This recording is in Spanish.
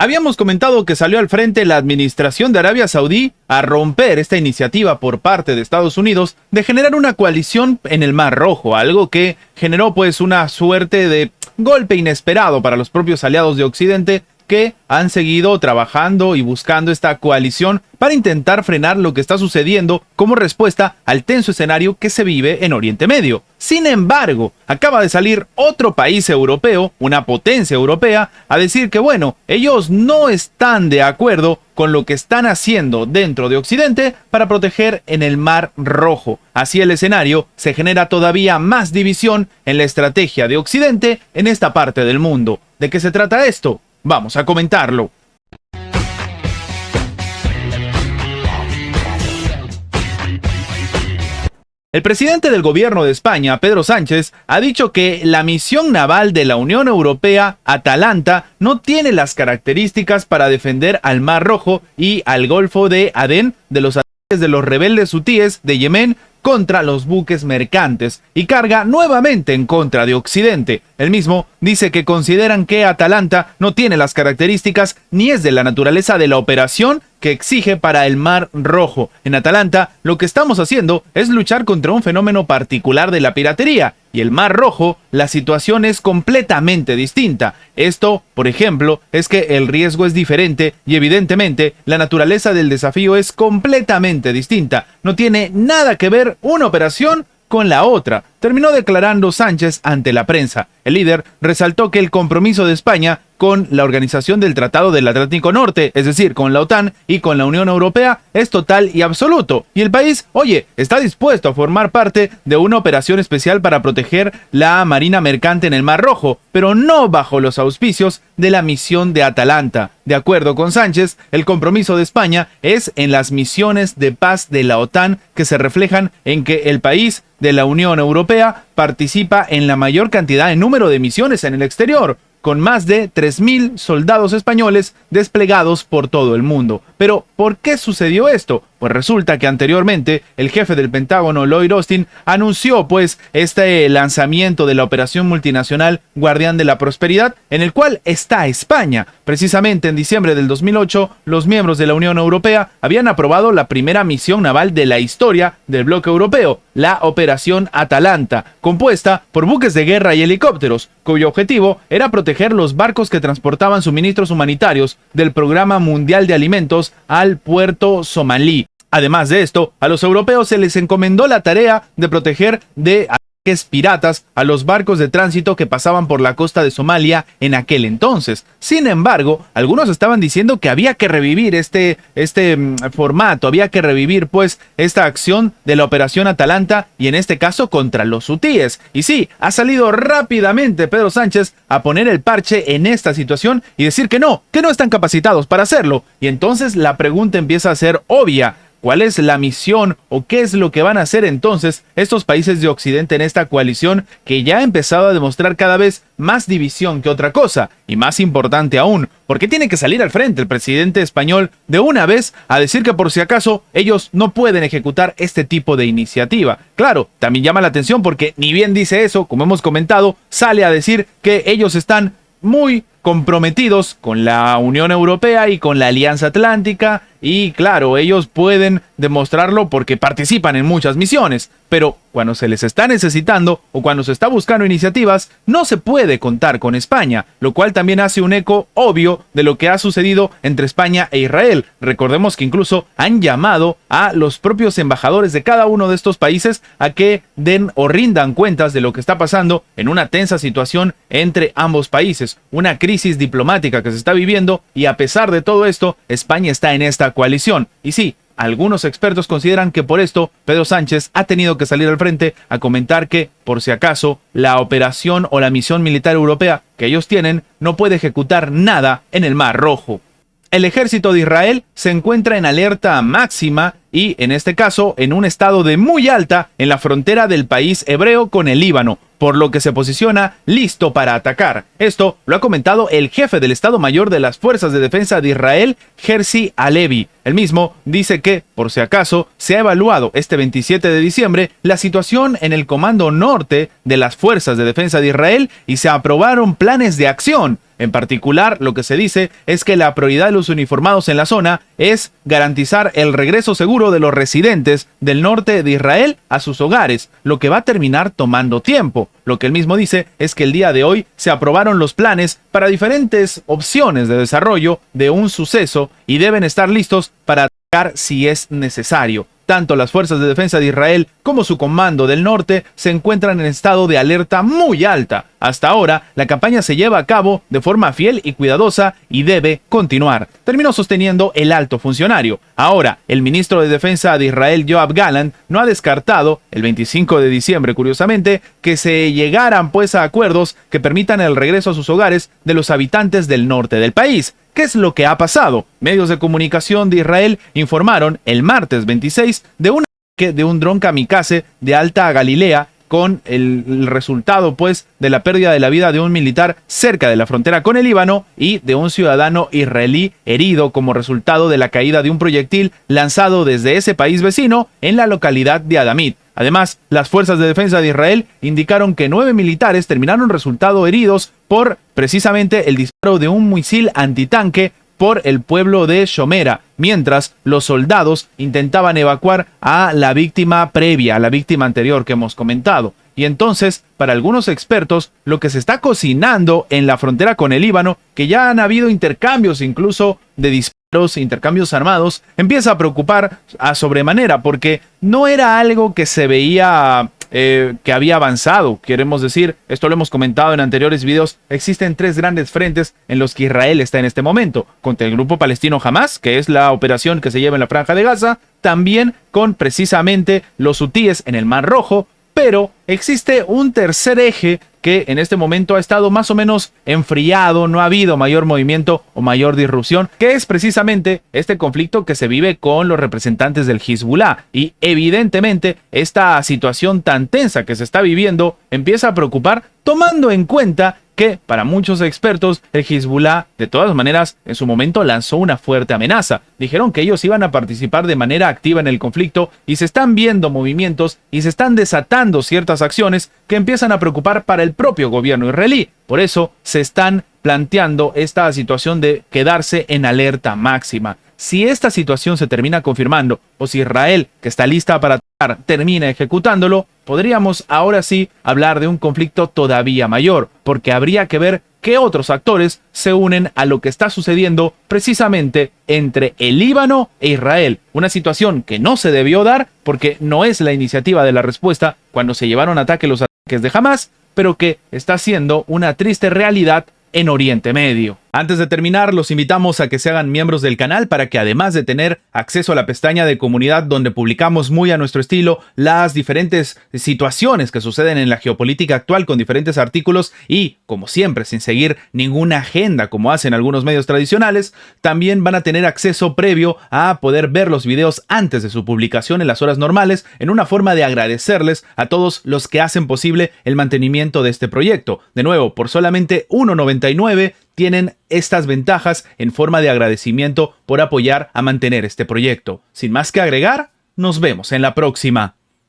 Habíamos comentado que salió al frente la administración de Arabia Saudí a romper esta iniciativa por parte de Estados Unidos de generar una coalición en el Mar Rojo, algo que generó pues una suerte de golpe inesperado para los propios aliados de Occidente, que han seguido trabajando y buscando esta coalición para intentar frenar lo que está sucediendo como respuesta al tenso escenario que se vive en Oriente Medio. Sin embargo, acaba de salir otro país europeo, una potencia europea, a decir que bueno, ellos no están de acuerdo con lo que están haciendo dentro de Occidente para proteger en el Mar Rojo. Así el escenario se genera todavía más división en la estrategia de Occidente en esta parte del mundo. ¿De qué se trata esto? Vamos a comentarlo. El presidente del gobierno de España, Pedro Sánchez, ha dicho que la misión naval de la Unión Europea, Atalanta, no tiene las características para defender al Mar Rojo y al Golfo de Adén de los ataques de los rebeldes hutíes de Yemen contra los buques mercantes, y carga nuevamente en contra de Occidente. El mismo dice que consideran que Atalanta no tiene las características ni es de la naturaleza de la operación que exige para el Mar Rojo. En Atalanta, lo que estamos haciendo es luchar contra un fenómeno particular de la piratería, y el Mar Rojo, la situación es completamente distinta. Esto, por ejemplo, es que el riesgo es diferente y evidentemente la naturaleza del desafío es completamente distinta. No tiene nada que ver una operación con la otra, terminó declarando Sánchez ante la prensa. El líder resaltó que el compromiso de España con la Organización del Tratado del Atlántico Norte, es decir, con la OTAN y con la Unión Europea, es total y absoluto. Y el país, está dispuesto a formar parte de una operación especial para proteger la marina mercante en el Mar Rojo, pero no bajo los auspicios de la misión de Atalanta. De acuerdo con Sánchez, el compromiso de España es en las misiones de paz de la OTAN, que se reflejan en que el país de la Unión Europea participa en la mayor cantidad en número de misiones en el exterior, con más de 3.000 soldados españoles desplegados por todo el mundo. Pero, ¿por qué sucedió esto? Pues resulta que anteriormente el jefe del Pentágono, Lloyd Austin, anunció este lanzamiento de la operación multinacional Guardián de la Prosperidad, en el cual está España. Precisamente en diciembre del 2008, los miembros de la Unión Europea habían aprobado la primera misión naval de la historia del bloque europeo, la Operación Atalanta, compuesta por buques de guerra y helicópteros, cuyo objetivo era proteger los barcos que transportaban suministros humanitarios del Programa Mundial de Alimentos al puerto somalí. Además de esto, a los europeos se les encomendó la tarea de proteger de ataques piratas a los barcos de tránsito que pasaban por la costa de Somalia en aquel entonces. Sin embargo, algunos estaban diciendo que había que revivir este formato, había que revivir esta acción de la Operación Atalanta, y en este caso contra los hutíes. Y sí, ha salido rápidamente Pedro Sánchez a poner el parche en esta situación y decir que no están capacitados para hacerlo. Y entonces la pregunta empieza a ser obvia. ¿Cuál es la misión o qué es lo que van a hacer entonces estos países de Occidente en esta coalición que ya ha empezado a demostrar cada vez más división que otra cosa? Y más importante aún, ¿por qué tiene que salir al frente el presidente español de una vez a decir que por si acaso ellos no pueden ejecutar este tipo de iniciativa? Claro, también llama la atención porque ni bien dice eso, como hemos comentado, sale a decir que ellos están muy comprometidos con la Unión Europea y con la Alianza Atlántica, y claro, ellos pueden demostrarlo porque participan en muchas misiones, pero cuando se les está necesitando o cuando se está buscando iniciativas, no se puede contar con España, lo cual también hace un eco obvio de lo que ha sucedido entre España e Israel. Recordemos que incluso han llamado a los propios embajadores de cada uno de estos países a que den o rindan cuentas de lo que está pasando en una tensa situación entre ambos países, una crisis diplomática que se está viviendo, y a pesar de todo esto, España está en esta coalición. Y sí, algunos expertos consideran que por esto Pedro Sánchez ha tenido que salir al frente a comentar que, por si acaso, la operación o la misión militar europea que ellos tienen no puede ejecutar nada en el Mar Rojo. El ejército de Israel se encuentra en alerta máxima y, en este caso, en un estado de muy alta en la frontera del país hebreo con el Líbano, por lo que se posiciona listo para atacar. Esto lo ha comentado el jefe del Estado Mayor de las Fuerzas de Defensa de Israel, Herzi Halevi. El mismo dice que, por si acaso, se ha evaluado este 27 de diciembre la situación en el Comando Norte de las Fuerzas de Defensa de Israel y se aprobaron planes de acción. En particular, lo que se dice es que la prioridad de los uniformados en la zona es garantizar el regreso seguro de los residentes del norte de Israel a sus hogares, lo que va a terminar tomando tiempo. Lo que él mismo dice es que el día de hoy se aprobaron los planes para diferentes opciones de desarrollo de un suceso y deben estar listos para atacar si es necesario. Tanto las fuerzas de defensa de Israel como su comando del norte se encuentran en estado de alerta muy alta. Hasta ahora, la campaña se lleva a cabo de forma fiel y cuidadosa y debe continuar, terminó sosteniendo el alto funcionario. Ahora, el ministro de Defensa de Israel, Yoav Gallant, no ha descartado, el 25 de diciembre curiosamente, que se llegaran pues a acuerdos que permitan el regreso a sus hogares de los habitantes del norte del país. ¿Qué es lo que ha pasado? Medios de comunicación de Israel informaron el martes 26 de un dron kamikaze de Alta Galilea con el resultado pues de la pérdida de la vida de un militar cerca de la frontera con el Líbano y de un ciudadano israelí herido como resultado de la caída de un proyectil lanzado desde ese país vecino en la localidad de Adamit. Además, las fuerzas de defensa de Israel indicaron que 9 militares terminaron resultado heridos por precisamente el disparo de un misil antitanque por el pueblo de Shomera, mientras los soldados intentaban evacuar a la víctima previa, a la víctima anterior que hemos comentado. Y entonces, para algunos expertos, lo que se está cocinando en la frontera con el Líbano, que ya han habido intercambios incluso de disparos, intercambios armados, empieza a preocupar a sobremanera, porque no era algo que se veía que había avanzado. Queremos decir, esto lo hemos comentado en anteriores videos, existen 3 grandes frentes en los que Israel está en este momento, contra el grupo palestino Hamas, que es la operación que se lleva en la Franja de Gaza, también con precisamente los hutíes en el Mar Rojo, pero existe un tercer eje que en este momento ha estado más o menos enfriado, no ha habido mayor movimiento o mayor disrupción, que es precisamente este conflicto que se vive con los representantes del Hezbollah. Y evidentemente esta situación tan tensa que se está viviendo empieza a preocupar, tomando en cuenta que para muchos expertos el Hezbollah de todas maneras en su momento lanzó una fuerte amenaza. Dijeron que ellos iban a participar de manera activa en el conflicto y se están viendo movimientos y se están desatando ciertas acciones que empiezan a preocupar para el propio gobierno israelí. Por eso se están planteando esta situación de quedarse en alerta máxima. Si esta situación se termina confirmando o si Israel, que está lista para atacar, termina ejecutándolo, podríamos ahora sí hablar de un conflicto todavía mayor, porque habría que ver qué otros actores se unen a lo que está sucediendo precisamente entre el Líbano e Israel. Una situación que no se debió dar porque no es la iniciativa de la respuesta cuando se llevaron a ataque los ataques de Hamas, pero que está siendo una triste realidad en Oriente Medio. Antes de terminar, los invitamos a que se hagan miembros del canal para que además de tener acceso a la pestaña de comunidad donde publicamos muy a nuestro estilo las diferentes situaciones que suceden en la geopolítica actual con diferentes artículos y, como siempre, sin seguir ninguna agenda como hacen algunos medios tradicionales, también van a tener acceso previo a poder ver los videos antes de su publicación en las horas normales en una forma de agradecerles a todos los que hacen posible el mantenimiento de este proyecto. De nuevo, por solamente $1.99 tienen estas ventajas en forma de agradecimiento por apoyar a mantener este proyecto. Sin más que agregar, nos vemos en la próxima.